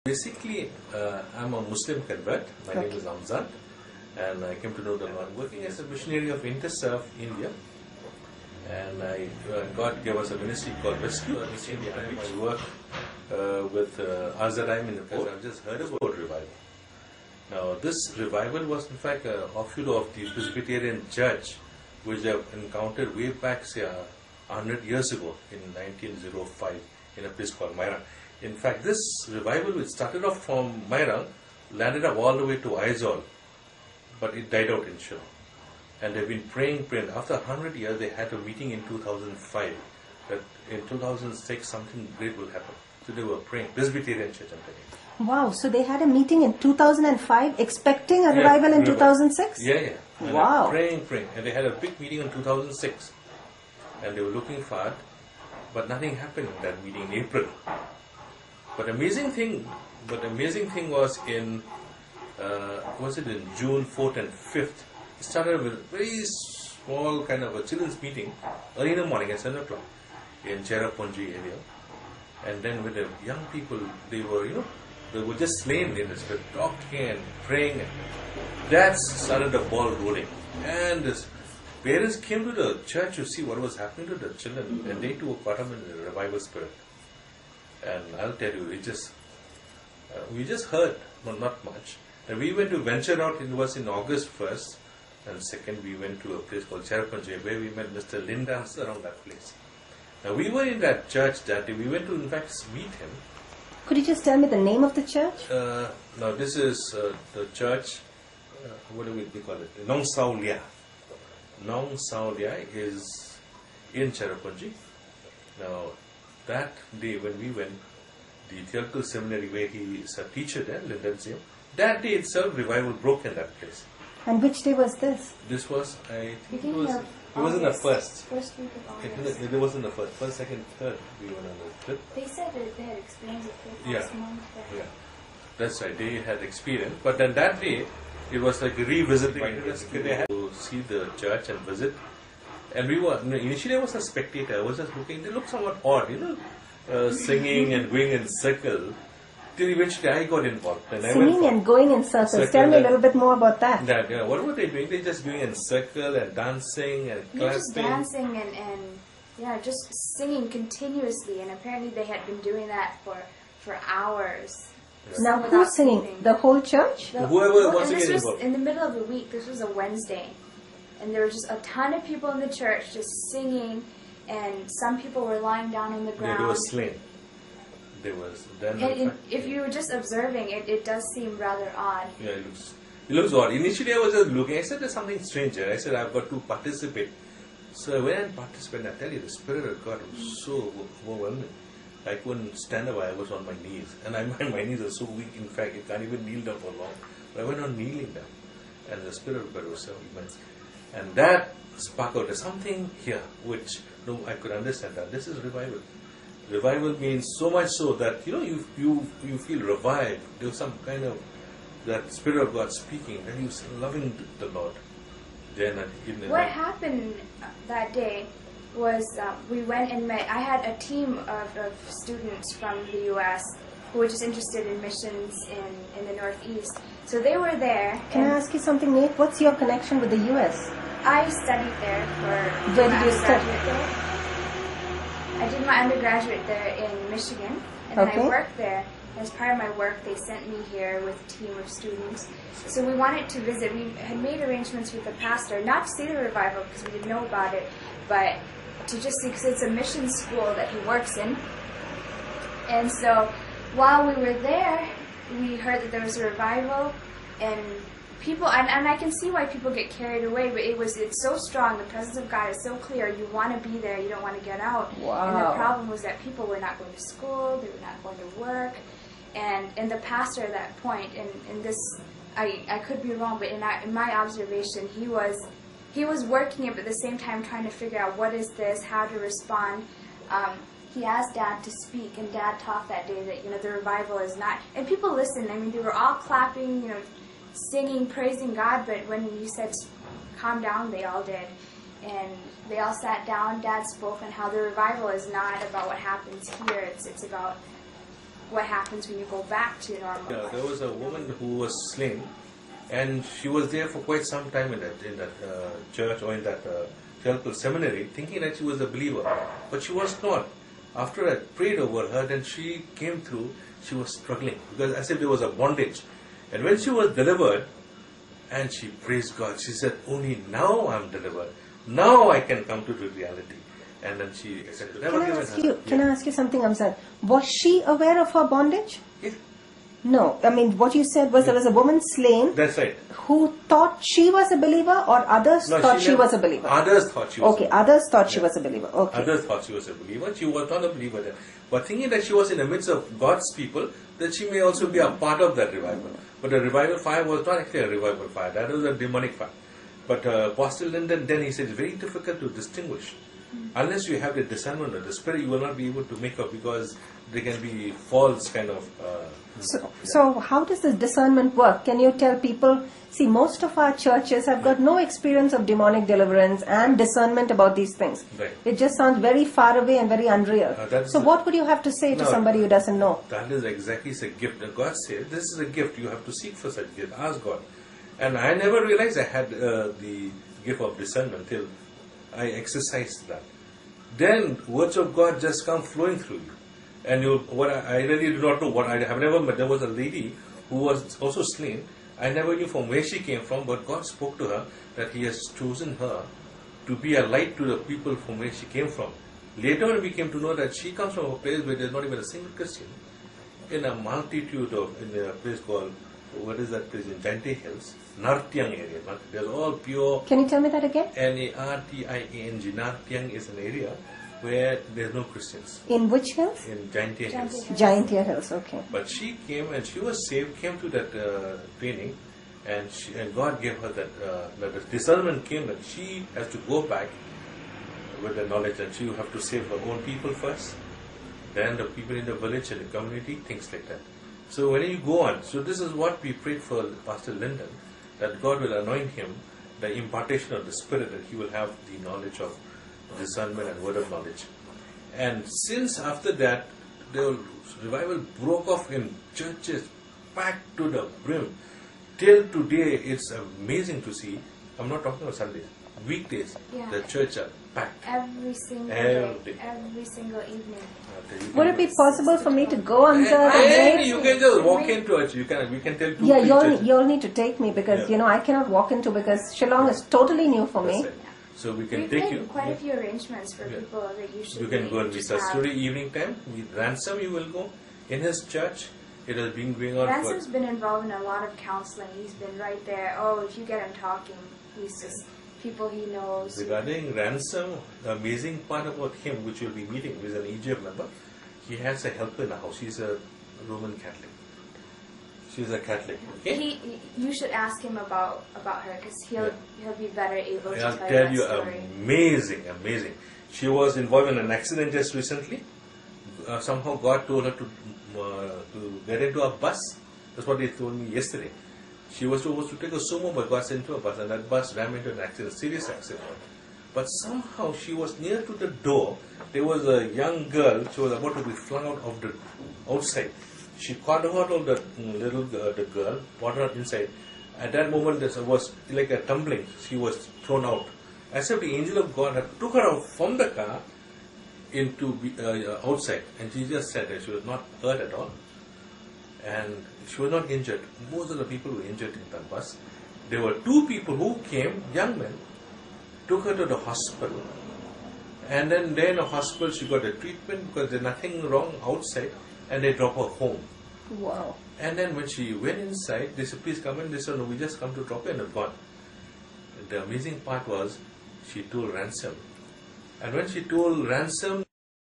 Basically, I'm a Muslim convert. My name is Amzaad, and I came to know the Lord working as a missionary of Interserve, India. And God gave us a ministry called Rescue in India. I work with Azaraim in the port. I've just heard about revival. Now, this revival was in fact an offshoot of the Presbyterian Church, which I've encountered way back, say, 100 years ago in 1905 in a place called Myra. In fact, this revival, which started off from Myra, landed up all the way to Aizawl, but it died out in Shillong. And they've been praying. After 100 years, they had a meeting in 2005 that in 2006 something great will happen. So they were praying. Presbyterian Church, I'm telling you. Wow, so they had a meeting in 2005 expecting a revival in 2006? Yeah. And wow. Praying. And they had a big meeting in 2006. And they were looking for it, but nothing happened in that meeting in April. But amazing thing was in June 4th and 5th. It started with a very small kind of a children's meeting early in the morning at 7 o'clock in Cherrapunji area. And then with the young people, they were just slain in the spirit, talking and praying. And that started the ball rolling. And this parents came to the church to see what was happening to the children, and they too were caught up in the revival spirit. And I'll tell you, we just heard, not much. And we went to venture out. It was in August 1st, and 2nd we went to a place called Cherrapunji, where we met Mr. Lindas around that place. Now we were in that church that day. We went to in fact meet him. Could you just tell me the name of the church? Now this is the church. What do we call it? Nong Sao Lia. Nong Sao Lia is in Cherrapunji. Now, that day when we went, the theological seminary where he is a teacher there, Lindensium, that day itself revival broke in that place. And which day was this? This was, I think it wasn't the first. First week of August. It wasn't the first, second, third we went on the trip. They said that they had experienced it for last month. Yeah, that's right, they had experience. But then that day, it was like revisiting. They had to see the church and visit. And we were, initially I was a spectator, I was just looking, they looked somewhat odd, singing and going in circle. Till eventually I got involved. And singing and going in circles. Tell me a little bit more about that. What were they doing? They just going in circle and dancing and clapping. Just dancing and just singing continuously. And apparently they had been doing that for hours. Yes. Now who's singing? The whole church? Whoever was this was involved. In the middle of the week. This was a Wednesday. And there were just a ton of people in the church just singing, and some people were lying down on the ground. They were slain. And if you were just observing, it does seem rather odd. Yeah, it looks odd. Initially I was just looking, I said there's something strange here. I said I've got to participate. So when I participated, I tell you, the Spirit of God was so overwhelming. I couldn't stand up, I was on my knees. And my knees are so weak, in fact, I can't even kneel down for long. But I went on kneeling down. And the Spirit of God was so immense. And that sparked out something here which I could understand that this is revival. Revival means so much so that you feel revived. There's some kind of that Spirit of God speaking, and you're loving the Lord. Then what happened that day was we went and met. I had a team of students from the U.S. who were just interested in missions in the Northeast. So they were there. Can I ask you something, Nate? What's your connection with the U.S.? I studied there for Where did you study? I did my undergraduate there in Michigan, and then I worked there. As part of my work, they sent me here with a team of students. So we wanted to visit. We had made arrangements with the pastor, not to see the revival because we didn't know about it, but to just see, because it's a mission school that he works in. And so while we were there, we heard that there was a revival, and people, and I can see why people get carried away, but it's so strong, the presence of God is so clear, you want to be there, you don't want to get out. Wow. And the problem was that people were not going to school, they were not going to work, and the pastor at that point, and this, I could be wrong, but in my observation, he was working it, but at the same time trying to figure out what is this, how to respond. He asked Dad to speak, and Dad talked that day that, the revival is not, and people listened. I mean, they were all clapping, singing, praising God, but when you said calm down, they all did. And they all sat down. Dad spoke on how the revival is not about what happens here. It's about what happens when you go back to normal life. There was a woman who was slain, and she was there for quite some time in that church or in that theological seminary, thinking that she was a believer, but she was not. After I prayed over her, then she came through. She was struggling because as if there was a bondage, and when she was delivered, and she praised God, she said, "Only now I'm delivered. Now I can come to the reality." And then she accepted. Can I ask you something, Amzaad? Was she aware of her bondage? Yes. No. I mean, what you said was there was a woman slain. That's right. Who thought she was a believer, or others thought she was a believer? Others thought she was. Okay, others thought she was a believer. Okay. Others thought she was a believer. She was not a believer then. But thinking that she was in the midst of God's people, that she may also be a part of that revival. But the revival fire was not actually a revival fire. That was a demonic fire. But Pastor Linden, then he said, it's very difficult to distinguish. Unless you have the discernment of the Spirit, you will not be able to make up, because there can be false kind of... So how does this discernment work? Can you tell people, see, most of our churches have got no experience of demonic deliverance and discernment about these things. Right. It just sounds very far away and very unreal. So what would you have to say to somebody who doesn't know? That is exactly, it's a gift. And God said, this is a gift. You have to seek for such gift. Ask God. And I never realized I had the gift of discernment till I exercised that. Then words of God just come flowing through you. And I really do not know what I have never met. There was a lady who was also slain. I never knew from where she came from, but God spoke to her that He has chosen her to be a light to the people from where she came from. Later on, we came to know that she comes from a place where there is not even a single Christian. In a multitude in a place called, what is that place in Jante Hills? Nartyang area. There's all pure. Can you tell me that again? Nartyang. Nartyang is an area where there's no Christians. In which hills? In Giantia Hills. Giantia Hills, okay. But she came and she was saved, came to that training, and God gave her that the discernment came that she has to go back with the knowledge that she will have to save her own people first, then the people in the village and the community, things like that. So when you go on, so this is what we prayed for Pastor Linden, that God will anoint him, the impartation of the Spirit, that he will have the knowledge of discernment and word of knowledge. And since after that, the revival broke off in churches, packed to the brim. Till today, it's amazing to see. I'm not talking about Sundays, weekdays. Yeah. The church are packed. Every single day, every single evening. Would it be possible for me to go on you can just walk into it. We can tell two. Yeah, you all need to take me, because I cannot walk into, because Shillong is totally new for me. So we can We've take made you. quite a few arrangements for people that you should. You can go and visit us today evening time. With Ransom, you will go in his church. It has been going on. Ransom's been involved in a lot of counseling. He's been right there. Oh, if you get him talking, he's just people he knows. Regarding Ransom, the amazing part about him, which you'll be meeting, with an EGF member, he has a helper in the house. He's a Roman Catholic. She's a Catholic. Okay? You should ask him about her, because he'll be better able to I'll tell tell you you, that story. amazing. She was involved in an accident just recently. Somehow God told her to get into a bus. That's what they told me yesterday. She was supposed to take a sumo, but got sent to a bus, and that bus ran into an accident, serious accident. But somehow she was near to the door. There was a young girl. She was about to be flung out of the outside. She caught hold of the the girl, brought her inside. At that moment, there was like a tumbling. She was thrown out. As if the angel of God had took her out from the car into outside, and she just said that she was not hurt at all, and she was not injured. Most of the people were injured in the bus. There were two people who came, young men, took her to the hospital, and then there in the hospital she got a treatment because there's nothing wrong outside. And they drop her home. Wow. And then when she went inside, they said, please come in. They said, no, we just come to drop her, and have gone. The amazing part was, she told Ransom. And when she told Ransom,